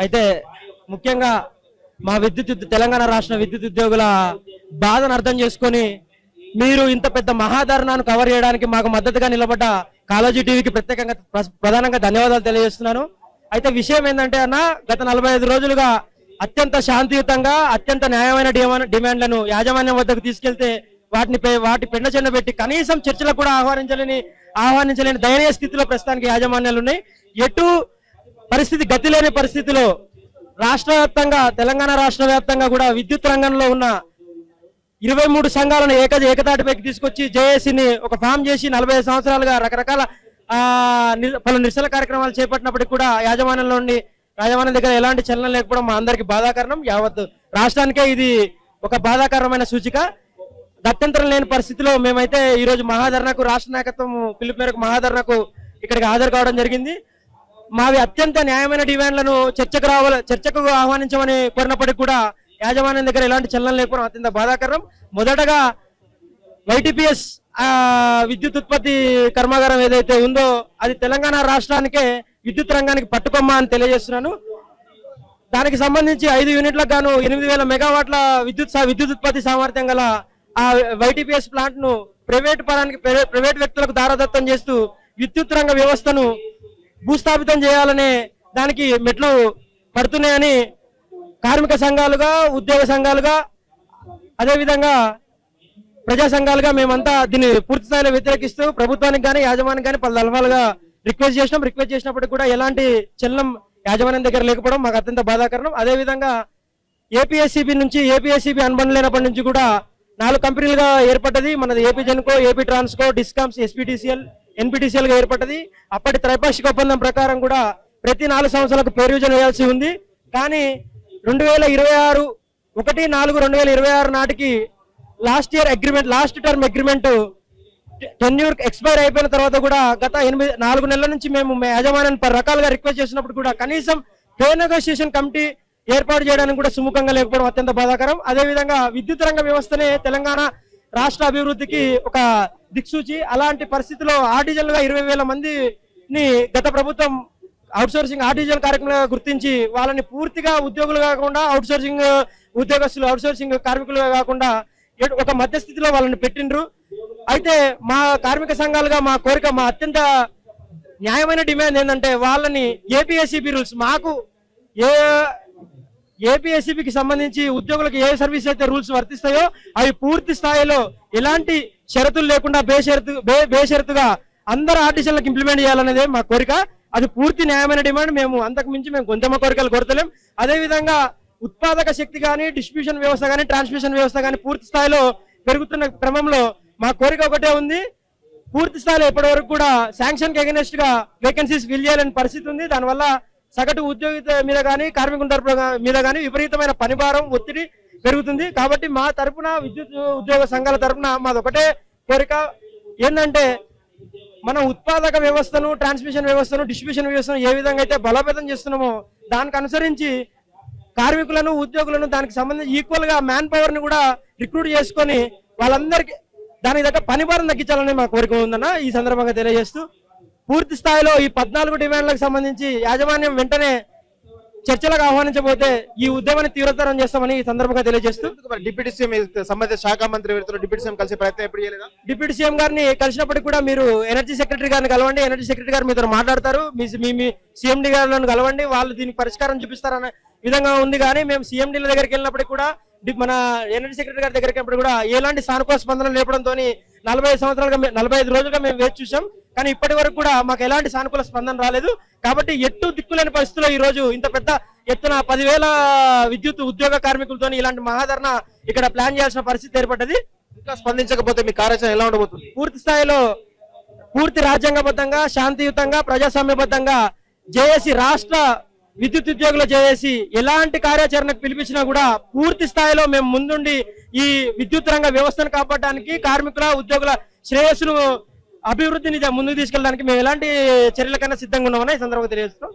అయితే ముఖ్యంగా మా తెలంగాణ రాష్ట్ర విద్యుత్ ఉద్యోగుల బాధను అర్థం చేసుకొని మీరు ఇంత పెద్ద మహాధర్నాను కవర్ చేయడానికి మాకు మద్దతుగా నిలబడ్డ కాలేజీ టీవీకి ప్రత్యేకంగా ప్రధానంగా ధన్యవాదాలు తెలియజేస్తున్నాను. అయితే విషయం ఏంటంటే అన్న, గత 45 రోజులుగా అత్యంత శాంతియుతంగా అత్యంత న్యాయమైన డిమాండ్లను యాజమాన్యం వద్దకు తీసుకెళ్తే వాటి పెండ చెండ పెట్టి కనీసం చర్చలకు కూడా ఆహ్వానించలేని దయనీయ స్థితిలో ప్రస్తుతానికి యాజమాన్యాలు ఉన్నాయి. ఎటు పరిస్థితి గతి లేని పరిస్థితిలో రాష్ట్ర వ్యాప్తంగా తెలంగాణ రాష్ట్ర వ్యాప్తంగా కూడా విద్యుత్ రంగంలో ఉన్న 23 సంఘాలను ఏకతాటిపైకి తీసుకొచ్చి జేఏసీని ఒక ఫామ్ చేసి 45 సంవత్సరాలుగా రకరకాల పలు నిరసన కార్యక్రమాలు చేపట్టినప్పటికీ కూడా యాజమాన్యం దగ్గర ఎలాంటి చలనం లేకపోవడం మా అందరికి బాధాకరణం. యావత్ రాష్ట్రానికే ఇది ఒక బాధాకరమైన సూచిక. గత్యంతరం లేని పరిస్థితిలో మేమైతే ఈ రోజు మహాధర్నాకు రాష్ట్ర నాయకత్వం పిలుపు మేరకు మహాధర్నాకు ఇక్కడికి హాజరు కావడం జరిగింది. మావి అత్యంత న్యాయమైన డిమాండ్లను చర్చకు ఆహ్వానించమని కోరినప్పటికీ కూడా యాజమాన్యం దగ్గర ఎలాంటి చలనం లేకపోవడం అత్యంత బాధాకరం. మొదటగా వైటీపీఎస్ విద్యుత్ ఉత్పత్తి కర్మాగారం ఏదైతే ఉందో అది తెలంగాణ రాష్ట్రానికే విద్యుత్ రంగానికి పట్టుకొమ్మ అని తెలియజేస్తున్నాను. దానికి సంబంధించి 5 యూనిట్లకు గాను 8000 మెగావాట్ల విద్యుత్ ఉత్పత్తి సామర్థ్యం గల ఆ వైటీపీఎస్ ప్లాంట్ ను ప్రైవేట్ వ్యక్తులకు దారదత్తం చేస్తూ విద్యుత్ రంగ వ్యవస్థను భూస్థాపితం చేయాలనే దానికి మెట్లు పడుతున్నాయని కార్మిక సంఘాలుగా ఉద్యోగ సంఘాలుగా అదేవిధంగా ప్రజా సంఘాలుగా మేమంతా దీన్ని పూర్తి స్థాయిలో వ్యతిరేకిస్తూ ప్రభుత్వానికి కానీ యాజమాన్యానికి కానీ పలు దళాలుగా రిక్వెస్ట్ చేసినప్పటికీ కూడా ఎలాంటి చలనం యాజమాన్యం దగ్గర లేకపోవడం మాకు అత్యంత బాధాకరణం. అదేవిధంగా ఏపీఎస్సీబీ అనుబంధం లేనప్పటి నుంచి కూడా 4 కంపెనీలుగా ఏర్పడ్డది. మనది AP Genco, AP Transco, discoms, NPTCL గా ఏర్పడ్డది. అప్పటి త్రైపాక్షిక ఒప్పందం ప్రకారం కూడా ప్రతి 4 సంవత్సరాలకు పే రివిజన్ వేయాల్సి ఉంది. కానీ 1/4/2026 నాటికి last term agreement tenure expire అయిపోయిన తర్వాత కూడా గత 4 నెలల నుంచి మేము యాజమాన్యాన్ని రకాలుగా రిక్వెస్ట్ చేసినప్పుడు కూడా కనీసం పే నెగోషియేషన్ కమిటీ ఏర్పాటు చేయడానికి కూడా సుముఖంగా లేకపోవడం అత్యంత బాధాకరం. అదేవిధంగా విద్యుత్ రంగ వ్యవస్థనే తెలంగాణ రాష్ట్ర అభివృద్ధికి ఒక దిక్సూచి. అలాంటి పరిస్థితిలో ఆర్టిజన్లుగా 20,000 మందిని గత ప్రభుత్వం అవుట్సోర్సింగ్ ఆర్టిజన్ కార్యక్రమంగా గుర్తించి వాళ్ళని పూర్తిగా ఉద్యోగులు కాకుండా అవుట్సోర్సింగ్ కార్మికులుగా కాకుండా ఒక మధ్యస్థితిలో వాళ్ళని పెట్టిండ్రు. అయితే మా కార్మిక సంఘాలుగా మా కోరిక, మా అత్యంత న్యాయమైన డిమాండ్ ఏంటంటే వాళ్ళని ఏపీఎస్సీబీ రూల్స్ ఏపీఎస్సీబీకి సంబంధించి ఉద్యోగులకు ఏ సర్వీస్ అయితే రూల్స్ వర్తిస్తాయో అవి పూర్తి స్థాయిలో ఎలాంటి షరతులు లేకుండా బేషరతుగా అందరు ఆర్టిజన్లకు ఇంప్లిమెంట్ చేయాలనేదే మా కోరిక. అది పూర్తి న్యాయమైన డిమాండ్. అంతకు మించి మేము కొంచెం కోరికలు కోరతలేం. అదేవిధంగా ఉత్పాదక శక్తి కానీ, డిస్ట్రిబ్యూషన్ వ్యవస్థ కానీ, ట్రాన్స్మిషన్ వ్యవస్థ కానీ పూర్తి స్థాయిలో పెరుగుతున్న క్రమంలో మా కోరిక ఒకటే ఉంది. పూర్తి స్థాయిలో ఇప్పటి వరకు కూడా శాంక్షన్ కి అగెనిస్ట్ గా వేకెన్సీస్ ఫిల్ చేయాలని పరిస్థితి ఉంది. దానివల్ల సగటు ఉద్యోగి మీద కానీ కార్మికుల మీద కానీ విపరీతమైన పనిభారం, ఒత్తిడి పెరుగుతుంది. కాబట్టి మా తరపున విద్యుత్ ఉద్యోగ సంఘాల తరపున మాది ఒకటే కోరిక ఏంటంటే మనం ఉత్పాదక వ్యవస్థను, ట్రాన్స్మిషన్ వ్యవస్థను, డిస్ట్రిబ్యూషన్ వ్యవస్థను ఏ విధంగా అయితే బలోపేతం చేస్తున్నామో దానికి అనుసరించి కార్మికులను, ఉద్యోగులను దానికి సంబంధించి ఈక్వల్ గా మ్యాన్ పవర్ ని కూడా రిక్రూట్ చేసుకొని వాళ్ళందరికీ దానికి దగ్గర పనిభారం తగ్గించాలని మా కోరిక ఉందన్న ఈ సందర్భంగా తెలియజేస్తూ, పూర్తి స్థాయిలో ఈ 14 డిమాండ్లకు సంబంధించి యాజమాన్యం వెంటనే చర్చలకు ఆహ్వానించబోతే ఈ ఉద్యమాన్ని తీవ్రతరం చేస్తామని ఈ సందర్భంగా తెలియజేస్తూ, డిప్యూటీ సీఎం సంబంధిత శాఖ మంత్రి డిప్యూటీ సీఎం కలిసే ప్రయత్నం ఎప్పుడు చేయలేదా? డిప్యూటీ సీఎం గారిని కలిసినప్పటికీ కూడా మీరు ఎనర్జీ సెక్రటరీ గారిని కలవండి. ఎనర్జీ సెక్రటరీ గారు మీతో మాట్లాడతారు. మీ సీఎండీ గారిని కలవండి. వాళ్ళు దీనికి పరిష్కారం చూపిస్తారనే విధంగా ఉంది. కానీ మేము సీఎండీల దగ్గరికి వెళ్ళినప్పటికీ కూడా, మన ఎనర్జీ సెక్రటరీ గారి దగ్గరికి వెళ్ళినప్పుడు కూడా ఎలాంటి సానుకూల స్పందన లేపడంతో 45 రోజులుగా మేము వేచి చూసాం. కానీ ఇప్పటి వరకు కూడా మాకు ఎలాంటి సానుకూల స్పందన రాలేదు. కాబట్టి ఎట్టు దిక్కులేని పరిస్థితుల్లో ఈ రోజు ఇంత పెద్ద ఎత్తున 10,000 విద్యుత్ ఉద్యోగ కార్మికులతో ఇలాంటి మహాధరణ ఇక్కడ ప్లాన్ చేయాల్సిన పరిస్థితి ఏర్పడ్డది. ఇంకా స్పందించకపోతే మీ కార్యాచరణ ఎలా ఉండబోతుంది? పూర్తి స్థాయిలో పూర్తి రాజ్యాంగబద్ధంగా, శాంతియుతంగా, ప్రజాస్వామ్యబద్ధంగా జేఏసీ రాష్ట్ర విద్యుత్ ఉద్యోగుల జేఏసీ ఎలాంటి కార్యాచరణకు పిలిపించినా కూడా పూర్తి స్థాయిలో మేము ముందుండి ఈ విద్యుత్ రంగ వ్యవస్థను కాపాడడానికి, కార్మికుల, ఉద్యోగుల శ్రేయస్సును, అభివృద్ధిని ముందుకు తీసుకెళ్ళడానికి మేము ఎలాంటి చర్యలకైనా సిద్ధంగా ఉన్నామని ఈ సందర్భంగా తెలియజేస్తున్నాం.